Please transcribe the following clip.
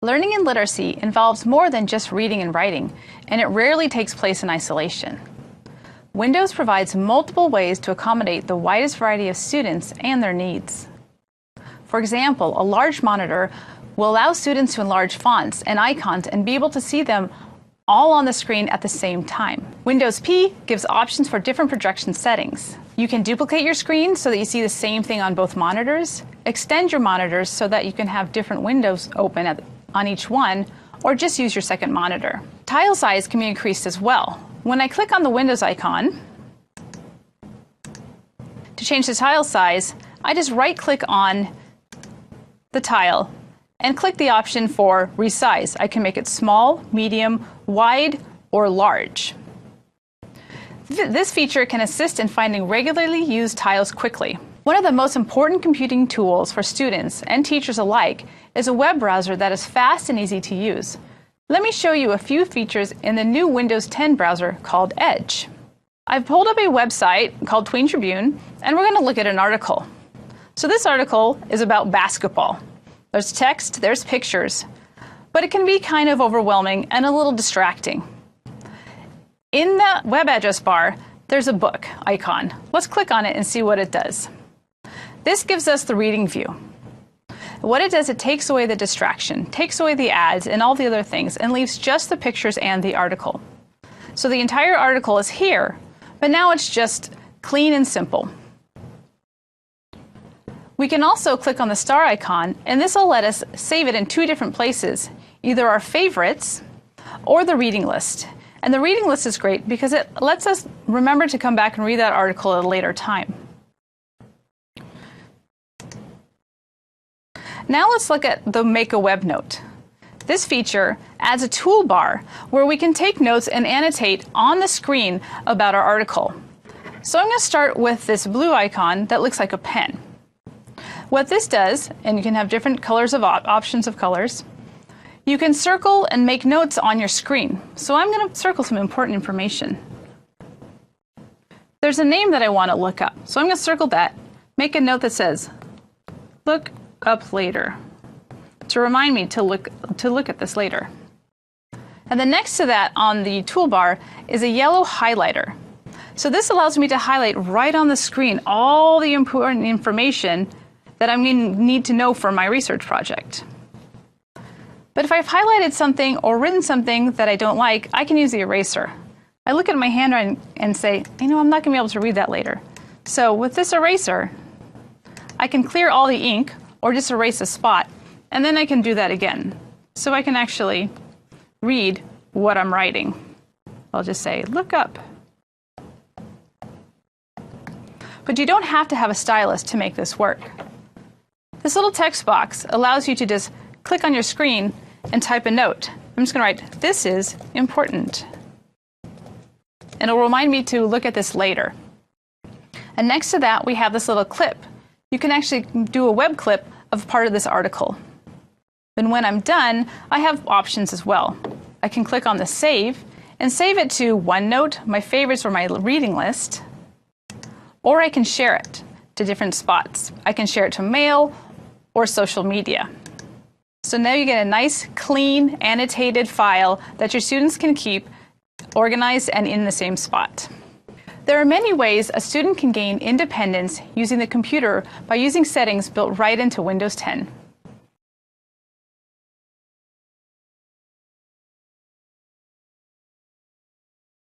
Learning and literacy involves more than just reading and writing, and it rarely takes place in isolation. Windows provides multiple ways to accommodate the widest variety of students and their needs. For example, a large monitor will allow students to enlarge fonts and icons and be able to see them all on the screen at the same time. Windows P gives options for different projection settings. You can duplicate your screen so that you see the same thing on both monitors, extend your monitors so that you can have different windows open on each one, or just use your second monitor. Tile size can be increased as well. When I click on the Windows icon, to change the tile size, I just right-click on the tile and click the option for resize. I can make it small, medium, wide, or large. This feature can assist in finding regularly used tiles quickly. One of the most important computing tools for students and teachers alike is a web browser that is fast and easy to use. Let me show you a few features in the new Windows 10 browser called Edge. I've pulled up a website called Tween Tribune, and we're going to look at an article. So this article is about basketball. There's text, there's pictures, but it can be kind of overwhelming and a little distracting. In the web address bar, there's a book icon. Let's click on it and see what it does. This gives us the reading view. What it does, it takes away the distraction, takes away the ads and all the other things, and leaves just the pictures and the article. So the entire article is here, but now it's just clean and simple. We can also click on the star icon, and this will let us save it in two different places, either our favorites or the reading list. And the reading list is great because it lets us remember to come back and read that article at a later time. Now let's look at the Make a Web Note. This feature adds a toolbar where we can take notes and annotate on the screen about our article. So I'm going to start with this blue icon that looks like a pen. What this does, and you can have different colors of options of colors, you can circle and make notes on your screen. So I'm going to circle some important information. There's a name that I want to look up, so I'm going to circle that, make a note that says, look up later, to remind me to look at this later. And then next to that on the toolbar is a yellow highlighter. So this allows me to highlight right on the screen all the important information that I'm going to need to know for my research project. But if I've highlighted something or written something that I don't like, I can use the eraser. I look at my handwriting and say, I'm not going to be able to read that later. So with this eraser, I can clear all the ink or just erase a spot, and then I can do that again. So I can actually read what I'm writing. I'll just say, look up. But you don't have to have a stylus to make this work. This little text box allows you to just click on your screen and type a note. I'm just going to write, this is important. And it'll remind me to look at this later. And next to that, we have this little clip. You can actually do a web clip of part of this article. Then when I'm done, I have options as well. I can click on the save and save it to OneNote, my favorites or my reading list, or I can share it to different spots. I can share it to mail or social media. So now you get a nice, clean, annotated file that your students can keep organized and in the same spot. There are many ways a student can gain independence using the computer by using settings built right into Windows 10.